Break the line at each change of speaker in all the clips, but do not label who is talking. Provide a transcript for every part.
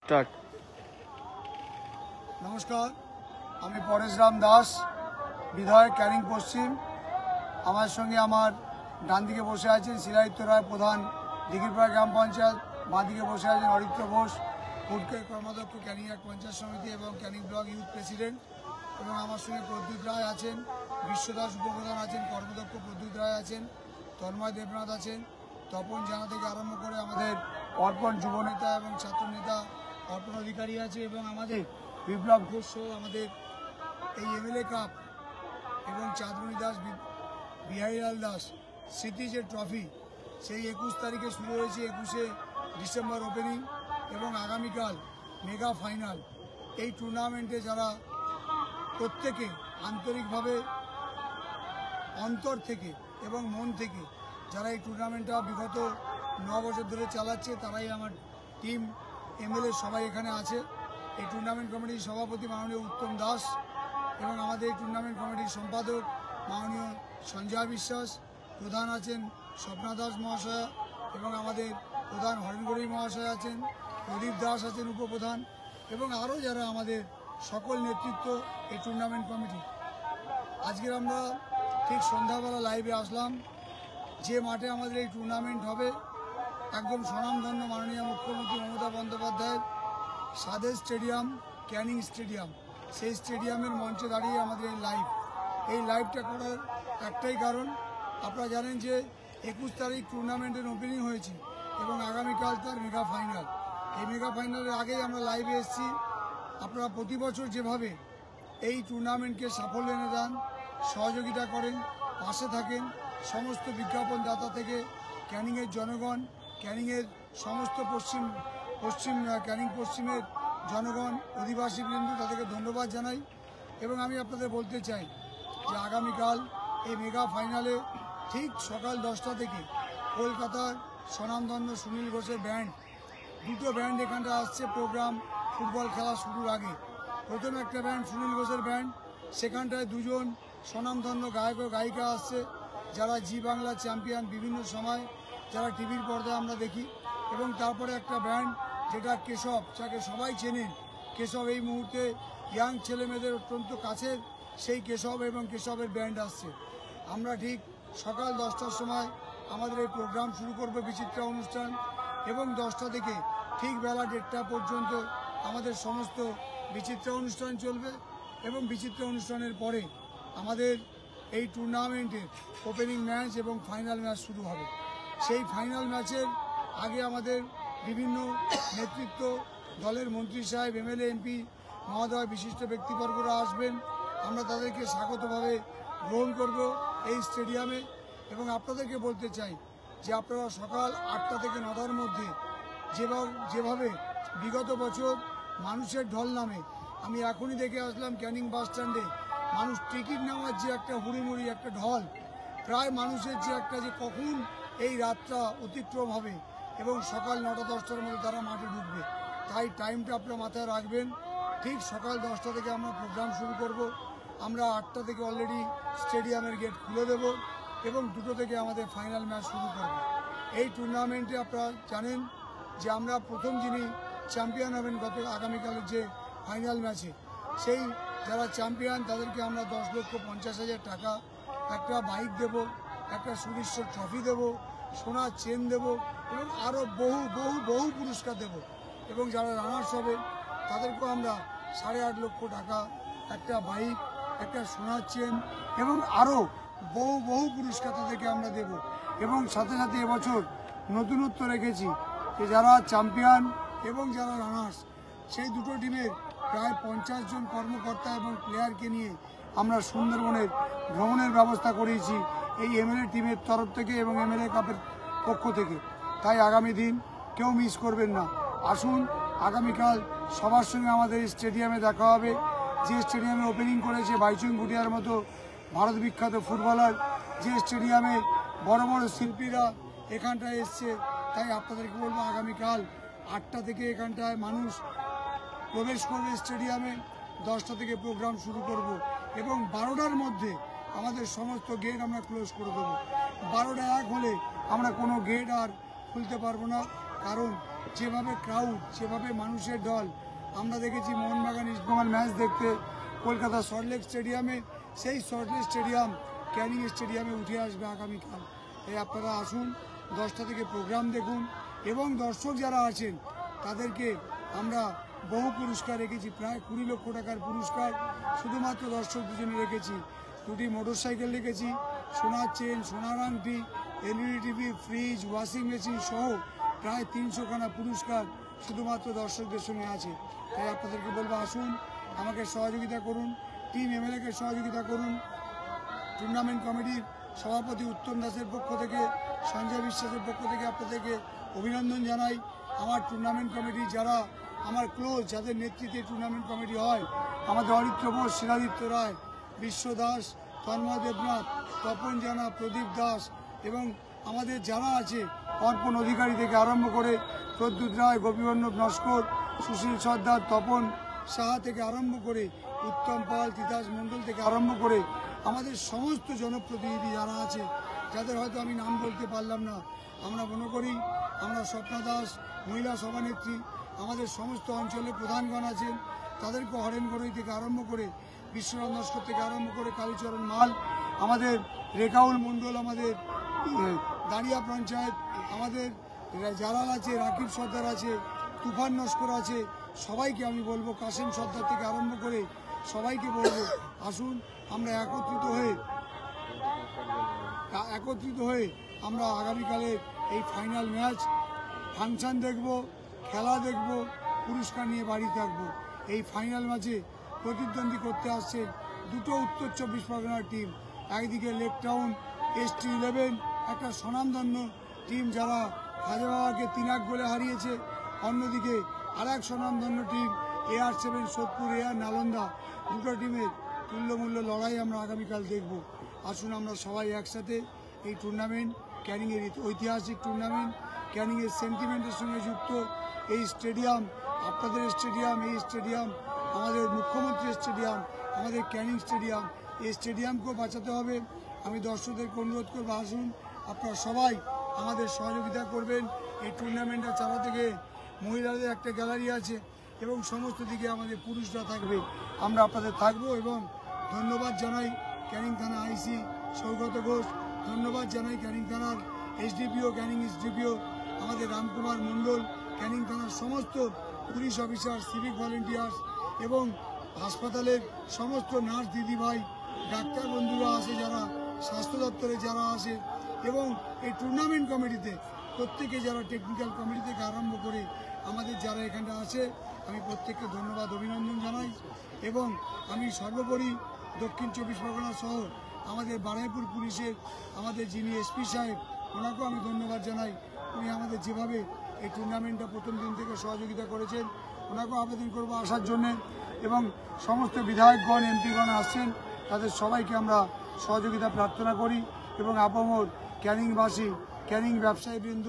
Start.
নমস্কার, আমি পরেশ রাম দাস, বিধায়ক ক্যানিং পশ্চিম। আমার সঙ্গে আমার ডান দিকে বসে আছেন শিলাদিত্য রায়, প্রধান দিঘিরপাড়া গ্রাম পঞ্চায়েত। বাঁ দিকে বসে আছেন অরিত্র ঘোষ, ফুডকের কর্মাধ্যক্ষ ক্যানিং এক পঞ্চায়েত সমিতি এবং ক্যানিং ব্লক ইউথ প্রেসিডেন্ট। এবং আমার সঙ্গে প্রদ্যুৎ রায় আছেন, বিশ্বদাস উপপ্রধান আছেন, কর্মদক্ষ প্রদ্যুৎ রায় আছেন, তন্ময় দেবনাথ আছেন, তপন জানা থেকে আরম্ভ করে আমাদের অর্পণ যুবনেতা এবং ছাত্রনেতা অর্পণ অধিকারী আছে, এবং আমাদের বিপ্লব ঘোষ সহ আমাদের এই এমএলএ কাপ এবং চাঁদমণি দাস, বিহারীলাল দাস স্মৃতি যে ট্রফি, সেই 21 তারিখে শুরু হয়েছে, 21শে ডিসেম্বর ওপেনিং এবং আগামীকাল মেগা ফাইনাল। এই টুর্নামেন্টে যারা প্রত্যেকে আন্তরিকভাবে অন্তর থেকে এবং মন থেকে যারা এই টুর্নামেন্টটা বিগত 9 বছর ধরে চালাচ্ছে, তারাই আমার টিম এমএলএ সবাই এখানে আছে। এই টুর্নামেন্ট কমিটির সভাপতি মাননীয় উত্তম দাস এবং আমাদের এই টুর্নামেন্ট কমিটির সম্পাদক মাননীয় সঞ্জয় বিশ্বাস, প্রধান আছেন স্বপ্না দাস মহাশয়া, এবং আমাদের প্রধান হরেনগড়ি মহাশয় আছেন, প্রদীপ দাস আছেন উপপ্রধান, এবং আরও যারা আমাদের সকল নেতৃত্ব এই টুর্নামেন্ট কমিটি। আজকের আমরা ঠিক সন্ধ্যাবেলা লাইভে আসলাম। যে মাঠে আমাদের এই টুর্নামেন্ট হবে, একদম স্বনামধন্য মাননীয় মুখ্যমন্ত্রী মমতা বন্দ্যোপাধ্যায়ের সাদেশ স্টেডিয়াম, ক্যানিং স্টেডিয়াম, সেই স্টেডিয়ামের মঞ্চে দাঁড়িয়ে আমাদের এই লাইভটা করার একটাই কারণ, আপনারা জানেন যে 21 তারিখ টুর্নামেন্টের ওপেনিং হয়েছে এবং আগামীকাল তার মেগা ফাইনাল। এই মেগা ফাইনালের আগেই আমরা লাইভে এসেছি। আপনারা প্রতি বছর যেভাবে এই টুর্নামেন্টকে সাফল্য এনে দেন, সহযোগিতা করেন, পাশে থাকেন, সমস্ত বিজ্ঞাপনদাতা থেকে ক্যানিংয়ের জনগণ, ক্যানিংয়ের সমস্ত ক্যানিং পশ্চিমের জনগণ, অধিবাসীবৃন্দ, তাদেরকে ধন্যবাদ জানাই। এবং আমি আপনাদের বলতে চাই যে আগামীকাল এই মেগা ফাইনালে ঠিক সকাল 10টা থেকে কলকাতার স্বনামধন্য সুনীল ঘোষের ব্যান্ড, দুটো ব্যান্ড এখানটা আসছে প্রোগ্রাম ফুটবল খেলা শুরুর আগে। প্রথমে একটা ব্যান্ড সুনীল ঘোষের ব্যান্ড, সেখানটায় দুজন স্বনামধন্য গায়ক ও গায়িকা আসছে যারা জি বাংলা চ্যাম্পিয়ন বিভিন্ন সময়, যারা টিভির পর্দায় আমরা দেখি। এবং তারপরে একটা ব্যান্ড যেটা কেশব, যাকে সবাই চেনেন, কেশব এই মুহূর্তে ইয়াং ছেলেমেয়েদের অত্যন্ত কাছের, সেই কেশব এবং কেশবের ব্যান্ড আসছে। আমরা ঠিক সকাল 10টার সময় আমাদের এই প্রোগ্রাম শুরু করবো, বিচিত্রা অনুষ্ঠান, এবং 10টা থেকে ঠিক বেলা 1:30 পর্যন্ত আমাদের সমস্ত বিচিত্রা অনুষ্ঠান চলবে। এবং বিচিত্রা অনুষ্ঠানের পরে আমাদের এই টুর্নামেন্টের ওপেনিং ম্যাচ এবং ফাইনাল ম্যাচ শুরু হবে। সেই ফাইনাল ম্যাচের আগে আমাদের বিভিন্ন নেতৃত্ব, দলের মন্ত্রী সাহেব, এমএলএ, এমপি মহোদয়, বিশিষ্ট ব্যক্তিবর্গরা আসবেন। আমরা তাদেরকে স্বাগতভাবে গ্রহণ করব এই স্টেডিয়ামে। এবং আপনাদেরকে বলতে চাই যে আপনারা সকাল 8টা থেকে 9টার মধ্যে যেভাবে বিগত বছর মানুষের ঢল নামে, আমি এখনই দেখে আসলাম ক্যানিং বাস স্ট্যান্ডে মানুষ টিকিট নেওয়ার যে একটা হুড়িমুড়ি, একটা ঢল, প্রায় মানুষের যে একটা যে কখন এই রাতটা অতিক্রম হবে এবং সকাল 9টা-10টার মধ্যে তারা মাঠে ঢুকবে। তাই টাইমটা আপনারা মাথায় রাখবেন। ঠিক সকাল 10টা থেকে আমরা প্রোগ্রাম শুরু করব। আমরা 8টা থেকে অলরেডি স্টেডিয়ামের গেট খুলে দেব এবং 2টো থেকে আমাদের ফাইনাল ম্যাচ শুরু করব। এই টুর্নামেন্টে আপনারা জানেন যে আমরা প্রথম যিনি চ্যাম্পিয়ন হবেন আগামীকালের যে ফাইনাল ম্যাচে, সেই যারা চ্যাম্পিয়ন তাদেরকে আমরা 10,50,000 টাকা, একটা বাইক দেব, একটা সুদৃশ্য ট্রফি দেব, সোনার চেন দেব, এবং আরও বহু পুরস্কার দেব। এবং যারা রানার্স হবে তাদেরকেও আমরা 8.5 লক্ষ টাকা, একটা বাইক, একটা সোনার চেন এবং আরও বহু পুরস্কার তাদেরকে আমরা দেব। এবং সাথে সাথে এবছর নতুনত্ব রেখেছি যে যারা চ্যাম্পিয়ন এবং যারা রানার্স, সেই দুটো টিমের প্রায় 50 জন কর্মকর্তা এবং প্লেয়ারকে নিয়ে আমরা সুন্দরবনের ভ্রমণের ব্যবস্থা করেছি এই এমএলএ টিমের তরফ থেকে এবং এমএলএ কাপের পক্ষ থেকে। তাই আগামী দিন কেউ মিস করবেন না। আসুন, আগামীকাল সবার সঙ্গে আমাদের স্টেডিয়ামে দেখা হবে, যে স্টেডিয়ামে ওপেনিং করেছে বাইচুং ভুটিয়ার মতো ভারত বিখ্যাত ফুটবলার, যে স্টেডিয়ামে বড় বড় শিল্পীরা এখানটায় এসছে। তাই আপনাদেরকে বলবো আগামীকাল 8টা থেকে এখানটায় মানুষ প্রবেশ করবে স্টেডিয়ামে, 10টা থেকে প্রোগ্রাম শুরু করব এবং 12টার মধ্যে আমাদের সমস্ত গেট আমরা ক্লোজ করে দেবো। 12টা 1 হলে আমরা কোনো গেট আর খুলতে পারবো না, কারণ যেভাবে ক্রাউড, যেভাবে মানুষের দল আমরা দেখেছি মোহনবাগান ইস্টবেঙ্গল ম্যাচ দেখতে কলকাতা সল্টলেক স্টেডিয়ামে, সেই সল্টলেক স্টেডিয়াম ক্যানিং স্টেডিয়ামে উঠে আসবে আগামীকাল। এই আপনারা আসুন, 10টা থেকে প্রোগ্রাম দেখুন এবং দর্শক যারা আছেন তাদেরকে আমরা বহু পুরস্কার রেখেছি, প্রায় 20 লক্ষ টাকার পুরস্কার শুধুমাত্র দর্শকদের জন্য রেখেছি। 2টি মোটরসাইকেল রেখেছি, সোনার চেন, সোনার আংটি, LED TV, fridge, washing machine সহ প্রায় 300খানা পুরস্কার শুধুমাত্র দর্শকদের সঙ্গে আছে। তাই আপনাদেরকে বলবো আসুন, আমাকে সহযোগিতা করুন, টিম এমএলএকে সহযোগিতা করুন। টুর্নামেন্ট কমিটির সভাপতি উত্তম দাসের পক্ষ থেকে, সঞ্জয় বিশ্বাসের পক্ষ থেকে আপনাদেরকে অভিনন্দন জানাই। আমার টুর্নামেন্ট কমিটি যারা আমার ক্লোজ, যাদের নেতৃত্বে টুর্নামেন্ট কমিটি হয়, আমাদের অরিত্র বোস, শিলাদিত্য রায়, বিশ্ব দাস, তন্ময় দেবনাথ, তপন জানা, প্রদীপ দাস এবং আমাদের যারা আছে অর্পণ অধিকারী থেকে আরম্ভ করে প্রদ্যুৎ রায়, গোপীবল্লভ নস্কর, সুশীল সর্দার, তপন সাহা থেকে আরম্ভ করে উত্তম পাল, তিতাস মণ্ডল থেকে আরম্ভ করে আমাদের সমস্ত জনপ্রতিনিধি যারা আছে, যাদের হয়তো আমি নাম বলতে পারলাম না, আমরা মনে করি আমরা স্বপ্না দাস, মহিলা সভানেত্রী, আমাদের সমস্ত অঞ্চলে প্রধানগণ আছেন, তাদেরকে হরেনগড়ই থেকে আরম্ভ করে বিশ্বনাথ নস্কর থেকে আরম্ভ করে কালীচরণ মাল, আমাদের রেকাউল মণ্ডল, আমাদের দাঁড়িয়া পঞ্চায়েত, আমাদের জালাল আছে, রাকিব সর্দার আছে, তুফান নস্কর আছে, সবাইকে আমি বলবো, কাসেম সর্দার থেকে আরম্ভ করে সবাইকে বলবো আসুন, আমরা একত্রিত হয়ে আমরা আগামীকালের এই ফাইনাল ম্যাচ ফাংশন দেখব, খেলা দেখব, পুরস্কার নিয়ে বাড়ি থাকবো। এই ফাইনাল ম্যাচে প্রতিদ্বন্দ্বী করতে আসছে দুটো উত্তর 24 পরগনার টিম। একদিকে লেক টাউন ST11, একটা স্বনামধন্য টিম যারা খাজাবাবাকে 3-1 গোলে হারিয়েছে, অন্যদিকে আর এক স্বনামধন্য team AR7 Sodepur, AR Nalanda. দুটো টিমের তুল্যমূল্য লড়াই আমরা আগামীকাল দেখব। আসুন আমরা সবাই একসাথে এই টুর্নামেন্ট, ক্যানিংয়ের ঐতিহাসিক টুর্নামেন্ট, ক্যানিংয়ের সেন্টিমেন্টের সঙ্গে যুক্ত এই স্টেডিয়াম, আপনাদের স্টেডিয়াম, এই স্টেডিয়াম আমাদের মুখ্যমন্ত্রীর স্টেডিয়াম, আমাদের ক্যানিং স্টেডিয়াম, এই স্টেডিয়ামকেও বাঁচাতে হবে। আমি দর্শকদেরকে অনুরোধ করবো আসুন, আপনারা সবাই আমাদের সহযোগিতা করবেন। এই টুর্নামেন্টটা চালাতে গিয়ে মহিলাদের একটা গ্যালারি আছে এবং সমস্ত দিকে আমাদের পুরুষরা থাকবে, আমরা আপনাদের থাকবো। এবং ধন্যবাদ জানাই ক্যানিং থানা IC সৌগত ঘোষ, ধন্যবাদ জানাই ক্যানিং থানার SDPO, ক্যানিং SDPO আমাদের রামকুমার মণ্ডল, ক্যানিং থানার সমস্ত পুলিশ অফিসার, সিভিক ভলেন্টিয়ার্স এবং হাসপাতালের সমস্ত নার্স দিদিভাই, ডাক্তার বন্ধুরা আসে, যারা স্বাস্থ্য দপ্তরে যারা আসে এবং এই টুর্নামেন্ট কমিটিতে প্রত্যেকে যারা টেকনিক্যাল কমিটি থেকে আরম্ভ করে আমাদের যারা এখানটা আছে, আমি প্রত্যেককে ধন্যবাদ অভিনন্দন জানাই। এবং আমি সর্বোপরি দক্ষিণ 24 পরগনা সহ আমাদের বারুইপুর পুলিশের আমাদের যিনি SP সাহেব, ওনাকেও আমি ধন্যবাদ জানাই। উনি আমাদের যেভাবে এই টুর্নামেন্টটা প্রথম দিন থেকে সহযোগিতা করেছেন, ওনাকেও আবেদন করবো আসার জন্যে। এবং সমস্ত বিধায়কগণ, MP গণ আসছেন, তাদের সবাইকে আমরা সহযোগিতা প্রার্থনা করি। এবং আপামর ক্যানিংবাসী, ক্যানিং ব্যবসায়ীবৃন্দ,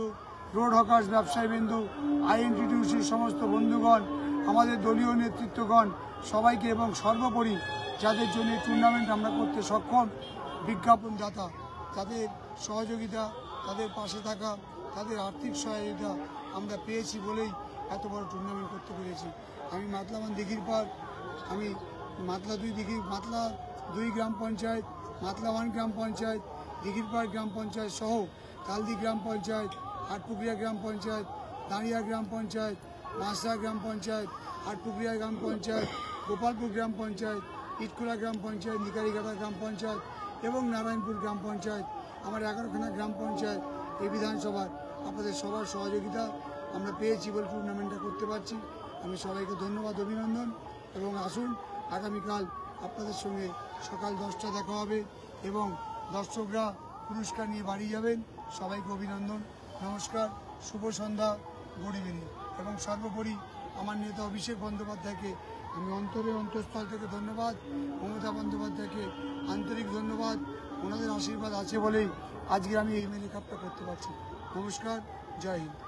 রোড হকার্স ব্যবসায়ীবৃন্দ, INTTUCর সমস্ত বন্ধুগণ, আমাদের দলীয় নেতৃত্বগণ সবাইকে, এবং সর্বোপরি যাদের জন্য এই টুর্নামেন্ট আমরা করতে সক্ষম, বিজ্ঞাপনদাতা, তাদের সহযোগিতা, তাদের পাশে থাকা, তাদের আর্থিক সহায়তা আমরা পেয়েছি বলেই এত বড় টুর্নামেন্ট করতে পেরেছি। আমি মাতলামান দিঘির পাড়, আমি মাতলা 2 গ্রাম পঞ্চায়েত, মাতলা 1 গ্রাম পঞ্চায়েত, দিঘির পাড় গ্রাম পঞ্চায়েত সহ তালদি গ্রাম পঞ্চায়েত, হাটপুকুরিয়া গ্রাম পঞ্চায়েত, দাঁড়িয়া গ্রাম পঞ্চায়েত, মাসরা গ্রাম পঞ্চায়েত, হাটপুকুরিয়া গ্রাম পঞ্চায়েত, গোপালপুর গ্রাম পঞ্চায়েত, ইটখোলা গ্রাম পঞ্চায়েত, নিকারিঘাটা গ্রাম পঞ্চায়েত এবং নারায়ণপুর গ্রাম পঞ্চায়েত, আমার 11খানা গ্রাম পঞ্চায়েত, এই বিধানসভার আপনাদের সবার সহযোগিতা আমরা পেয়েছি বলে টুর্নামেন্টটা করতে পারছি। আমি সবাইকে ধন্যবাদ অভিনন্দন। এবং আসুন, আগামীকাল আপনাদের সঙ্গে সকাল 10টা দেখা হবে এবং দর্শকরা পুরস্কার নিয়ে বাড়ি যাবেন। সবাইকে অভিনন্দন, নমস্কার, শুভ সন্ধ্যা, গুড ইভিনিং। এবং সর্বোপরি আমার নেতা অভিষেক বন্দ্যোপাধ্যায়কে আমি অন্তঃস্থল থেকে ধন্যবাদ, মমতা বন্দ্যোপাধ্যায়কে আন্তরিক ধন্যবাদ। ওনাদের আশীর্বাদ আছে বলেই আজকে আমি এই MLA কাপটা করতে পারছি। নমস্কার, জয় হিন্দ।